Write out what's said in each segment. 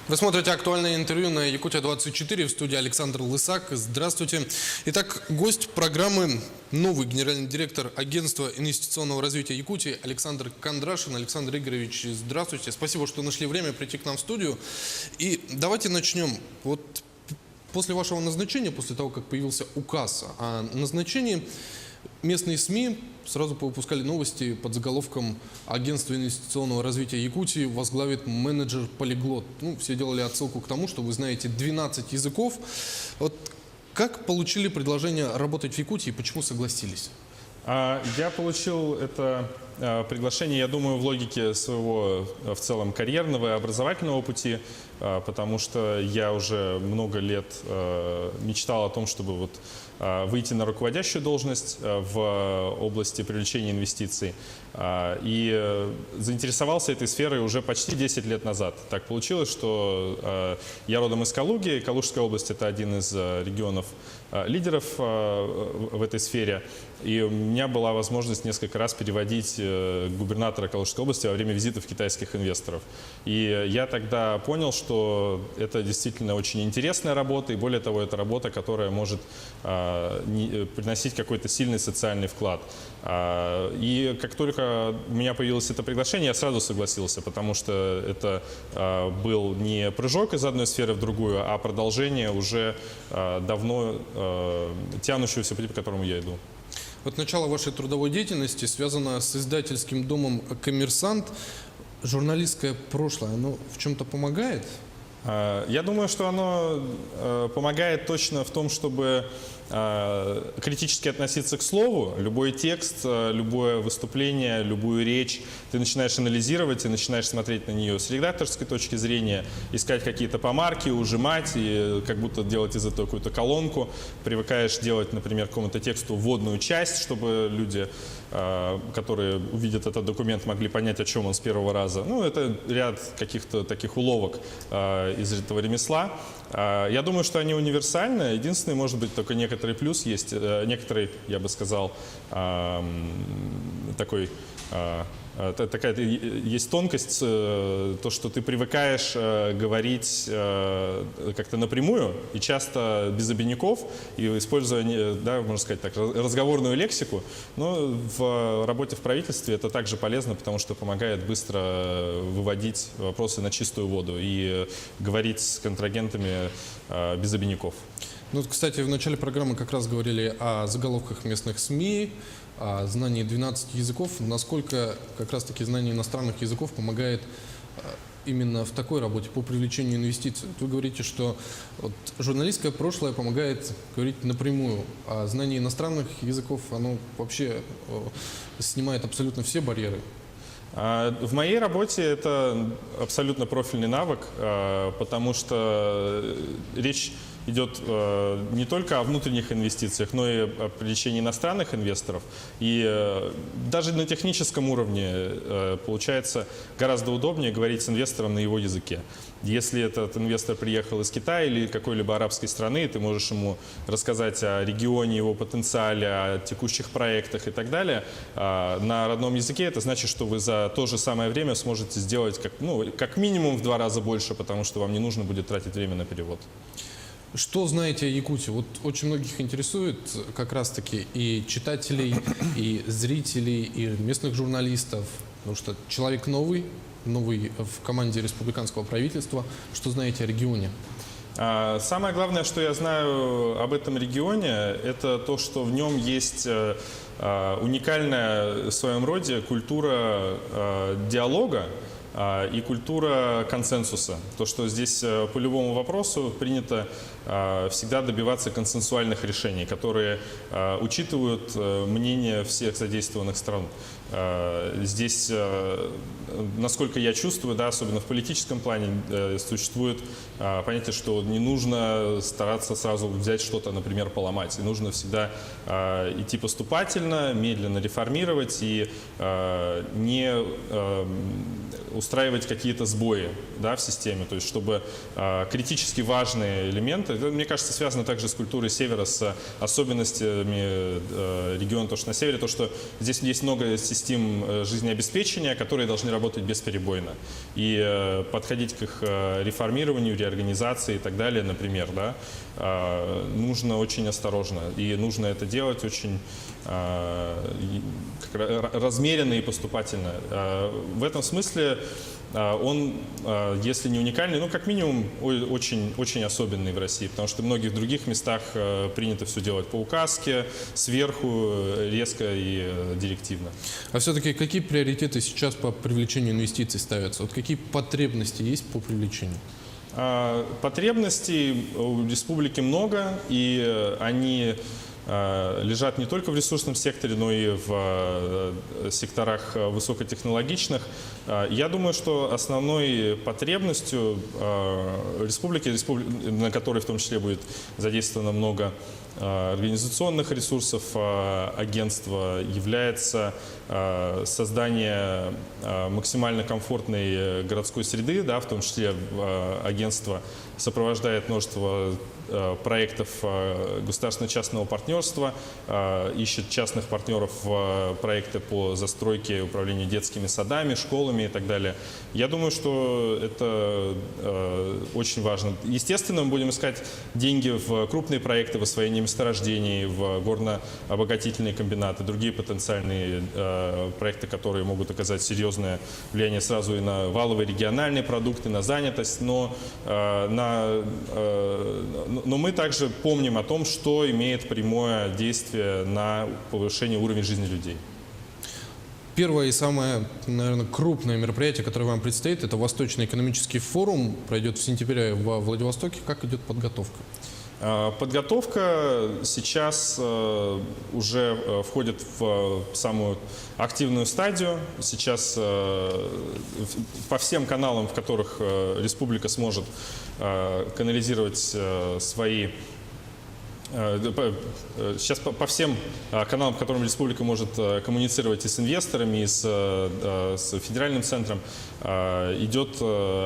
Вы смотрите актуальное интервью на Якутия-24, в студии Александр Лысак. Здравствуйте. Итак, гость программы – новый генеральный директор Агентства инвестиционного развития Якутии Александр Кондрашин. Александр Игоревич, здравствуйте. Спасибо, что нашли время прийти к нам в студию. И давайте начнем. Вот после вашего назначения, после того, как появился указ о назначении, местные СМИ сразу повыпускали новости под заголовком «Агентство инвестиционного развития Якутии возглавит менеджер-полиглот». Ну, все делали отсылку к тому, что вы знаете 12 языков. Вот как получили предложение работать в Якутии и почему согласились? Я получил это приглашение, я думаю, в логике своего в целом карьерного и образовательного пути, потому что я уже много лет мечтал о том, чтобы выйти на руководящую должность в области привлечения инвестиций. И заинтересовался этой сферой уже почти 10 лет назад. Так получилось, что я родом из Калуги. Калужская область – это один из регионов лидеров в этой сфере. И у меня была возможность несколько раз переводить губернатора Калужской области во время визитов китайских инвесторов. И я тогда понял, что это действительно очень интересная работа, и более того, это работа, которая может приносить какой-то сильный социальный вклад. И как только у меня появилось это приглашение, я сразу согласился, потому что это был не прыжок из одной сферы в другую, а продолжение уже давно тянущегося пути, по которому я иду. Вот начало вашей трудовой деятельности связано с издательским домом «Коммерсант». Журналистское прошлое, оно в чем-то помогает? Я думаю, что оно помогает точно в том, чтобы критически относиться к слову. Любой текст, любое выступление, любую речь ты начинаешь анализировать и начинаешь смотреть на нее с редакторской точки зрения, искать какие-то помарки, ужимать и как будто делать из этого какую-то колонку. Привыкаешь делать, например, к какому-то тексту вводную часть, чтобы люди, которые увидят этот документ, могли понять, о чем он с первого раза. Ну, это ряд каких-то таких уловок из этого ремесла. Я думаю, что они универсальны. Единственный, может быть, только некоторый плюс есть, некоторый, я бы сказал, такая есть тонкость, то, что ты привыкаешь говорить как-то напрямую и часто без обиняков, и используя, да, можно сказать так, разговорную лексику. Но в работе в правительстве это также полезно, потому что помогает быстро выводить вопросы на чистую воду и говорить с контрагентами без обиняков. Ну, кстати, в начале программы как раз говорили о заголовках местных СМИ, о знании 12 языков. Насколько как раз-таки знание иностранных языков помогает именно в такой работе по привлечению инвестиций? Вы говорите, что вот журналистское прошлое помогает говорить напрямую, а знание иностранных языков, оно вообще снимает абсолютно все барьеры. В моей работе это абсолютно профильный навык, потому что речь идет не только о внутренних инвестициях, но и о привлечении иностранных инвесторов. И даже на техническом уровне получается гораздо удобнее говорить с инвестором на его языке. Если этот инвестор приехал из Китая или какой-либо арабской страны, ты можешь ему рассказать о регионе, его потенциале, о текущих проектах и так далее. На родном языке это значит, что вы за то же самое время сможете сделать как минимум в 2 раза больше, потому что вам не нужно будет тратить время на перевод. Что знаете о Якутии? Вот очень многих интересует как раз-таки и читателей, и зрителей, и местных журналистов, потому что человек новый в команде республиканского правительства. Что знаете о регионе? Самое главное, что я знаю об этом регионе, это то, что в нем есть уникальная в своем роде культура диалога и культура консенсуса. То, что здесь по любому вопросу принято всегда добиваться консенсуальных решений, которые учитывают мнение всех задействованных сторон. Здесь, насколько я чувствую, да, особенно в политическом плане, существует понятие, что не нужно стараться сразу взять что-то, например, поломать. И нужно всегда идти поступательно, медленно реформировать и не устраивать какие-то сбои, да, в системе. То есть, чтобы критически важные элементы проекта. Это, мне кажется, связано также с культурой Севера, с особенностями региона, то, что на Севере, то, что здесь есть много систем жизнеобеспечения, которые должны работать бесперебойно. И подходить к их реформированию, реорганизации и так далее, например, да, нужно очень осторожно. И нужно это делать очень размеренно и поступательно. В этом смысле он, если не уникальный, ну, как минимум, очень, очень особенный в России, потому что в многих других местах принято все делать по указке, сверху, резко и директивно. А все-таки какие приоритеты сейчас по привлечению инвестиций ставятся? Вот какие потребности есть по привлечению? Потребностей у республики много, и они лежат не только в ресурсном секторе, но и в секторах высокотехнологичных. Я думаю, что основной потребностью республики, на которой в том числе будет задействовано много организационных ресурсов агентства, является создание максимально комфортной городской среды, да, в том числе агентство сопровождает множество проектов государственно-частного партнерства, ищет частных партнеров в проекты по застройке и управлению детскими садами, школами и так далее. Я думаю, что это очень важно. Естественно, мы будем искать деньги в крупные проекты, в освоение месторождений, в горно-обогатительные комбинаты, другие потенциальные проекты, которые могут оказать серьезное влияние сразу и на валовые региональные продукты, на занятость, но мы также помним о том, что имеет прямое действие на повышение уровня жизни людей. Первое и самое, наверное, крупное мероприятие, которое вам предстоит, это Восточный экономический форум. Пройдет в сентябре во Владивостоке. Как идет подготовка? Подготовка сейчас уже входит в самую активную стадию. Сейчас по всем каналам, в которых республика сможет канализировать свои... Сейчас по всем каналам, по которым республика может коммуницировать и с инвесторами, и с федеральным центром, идет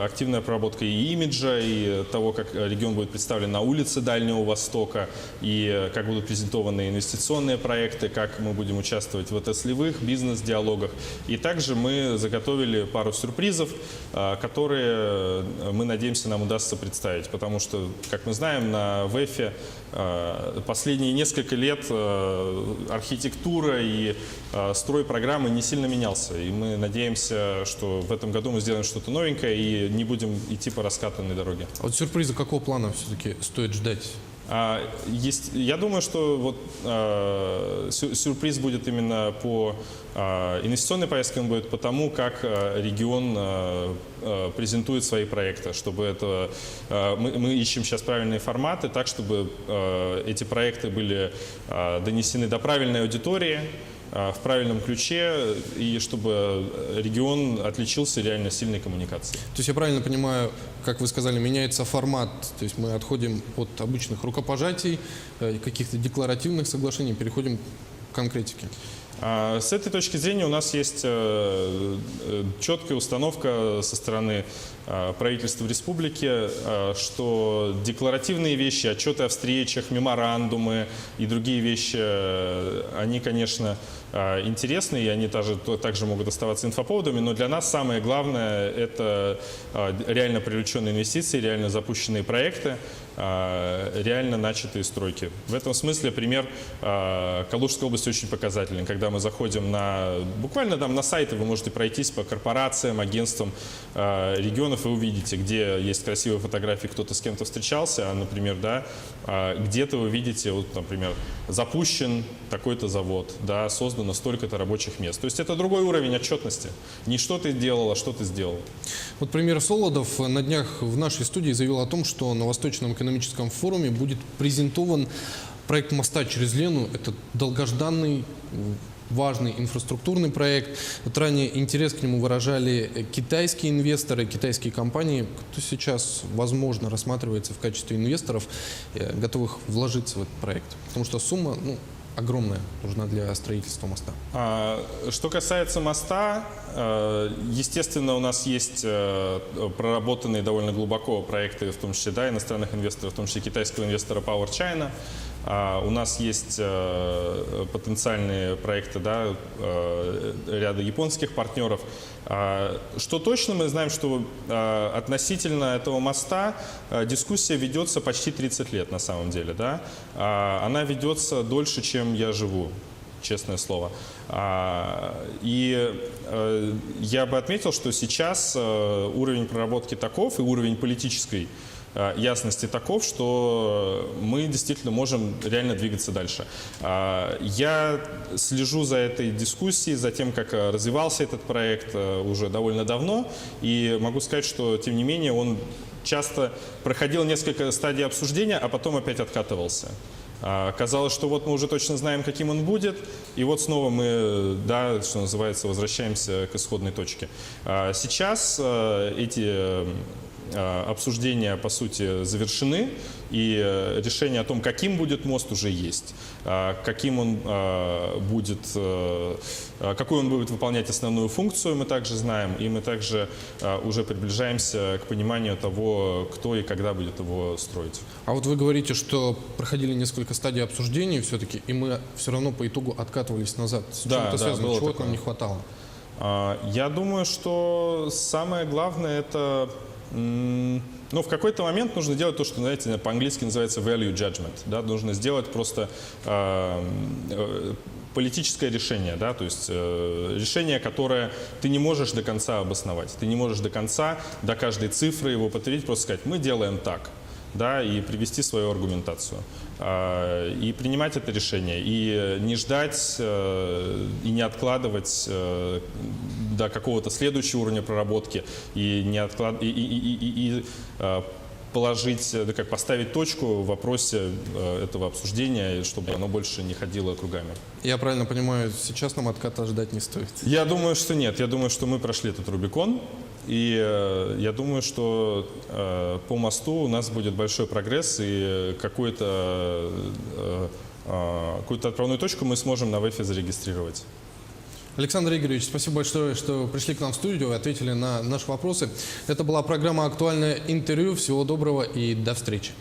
активная проработка и имиджа, и того, как регион будет представлен на улице Дальнего Востока, и как будут презентованы инвестиционные проекты, как мы будем участвовать в отраслевых бизнес-диалогах. И также мы заготовили пару сюрпризов, которые, мы надеемся, нам удастся представить, потому что, как мы знаем, на ВЭФе последние несколько лет архитектура и строй программы не сильно менялся. И мы надеемся, что в этом году мы сделаем что-то новенькое и не будем идти по раскатанной дороге. А вот сюрприза какого плана все-таки стоит ждать? Я думаю, что вот сюрприз будет именно по инвестиционной повестке, он будет по тому, как регион презентует свои проекты, чтобы это мы ищем сейчас правильные форматы, так чтобы эти проекты были донесены до правильной аудитории в правильном ключе, и чтобы регион отличился реально сильной коммуникацией. То есть я правильно понимаю, как вы сказали, меняется формат, то есть мы отходим от обычных рукопожатий, каких-то декларативных соглашений, переходим к конкретике? С этой точки зрения у нас есть четкая установка со стороны правительства республики, что декларативные вещи, отчеты о встречах, меморандумы и другие вещи, они, конечно, интересны, и они также могут оставаться инфоповодами, но для нас самое главное – это реально привлеченные инвестиции, реально запущенные проекты, реально начатые стройки. В этом смысле пример Калужской области очень показательный. Когда мы заходим буквально там на сайты, вы можете пройтись по корпорациям, агентствам регионов, и увидите, где есть красивые фотографии, кто-то с кем-то встречался, например, да, где-то вы видите, вот, например, запущен такой-то завод, да, создано столько-то рабочих мест. То есть это другой уровень отчетности. Не что ты делал, а что ты сделал. Вот премьер Солодов на днях в нашей студии заявил о том, что на Восточном экономическом форуме будет презентован проект моста через Лену. Это долгожданный, важный инфраструктурный проект. Вот ранее интерес к нему выражали китайские инвесторы, китайские компании. Кто сейчас, возможно, рассматривается в качестве инвесторов, готовых вложиться в этот проект? Потому что сумма, огромная нужна для строительства моста? Что касается моста, естественно, у нас есть проработанные довольно глубоко проекты, в том числе иностранных инвесторов, в том числе китайского инвестора Power China. У нас есть потенциальные проекты ряда японских партнеров. Что точно мы знаем, что относительно этого моста дискуссия ведется почти 30 лет на самом деле. Да? Она ведется дольше, чем я живу, честное слово. И я бы отметил, что сейчас уровень проработки таков и уровень политической ясности таков, что мы действительно можем реально двигаться дальше. Я слежу за этой дискуссией, за тем, как развивался этот проект уже довольно давно, и могу сказать, что, тем не менее, он часто проходил несколько стадий обсуждения, а потом опять откатывался. Казалось, что вот мы уже точно знаем, каким он будет, и вот снова мы, что называется, возвращаемся к исходной точке. Сейчас эти обсуждения, по сути, завершены, и решение о том, каким будет мост, уже есть. Каким он будет, какую он будет выполнять основную функцию, мы также знаем, и мы также уже приближаемся к пониманию того, кто и когда будет его строить. А вот вы говорите, что проходили несколько стадий обсуждений все-таки, и мы все равно по итогу откатывались назад. С чем это связано? Чего нам не хватало? Я думаю, что самое главное — это... в какой-то момент нужно делать то, что, знаете, по-английски называется value judgment. Да? Нужно сделать просто политическое решение, да? То есть решение, которое ты не можешь до конца обосновать. Ты не можешь до конца, до каждой цифры его подтвердить, просто сказать: мы делаем так. Да, и привести свою аргументацию, и принимать это решение, и не ждать, и не откладывать до какого-то следующего уровня проработки, и не положить, поставить точку в вопросе этого обсуждения, чтобы оно больше не ходило кругами. Я правильно понимаю, сейчас нам отката ждать не стоит? Я думаю, что нет. Я думаю, что мы прошли этот Рубикон. И я думаю, что по мосту у нас будет большой прогресс, и какую-то отправную точку мы сможем на ВЭФе зарегистрировать. Александр Игоревич, спасибо большое, что пришли к нам в студию и ответили на наши вопросы. Это была программа «Актуальное интервью». Всего доброго и до встречи.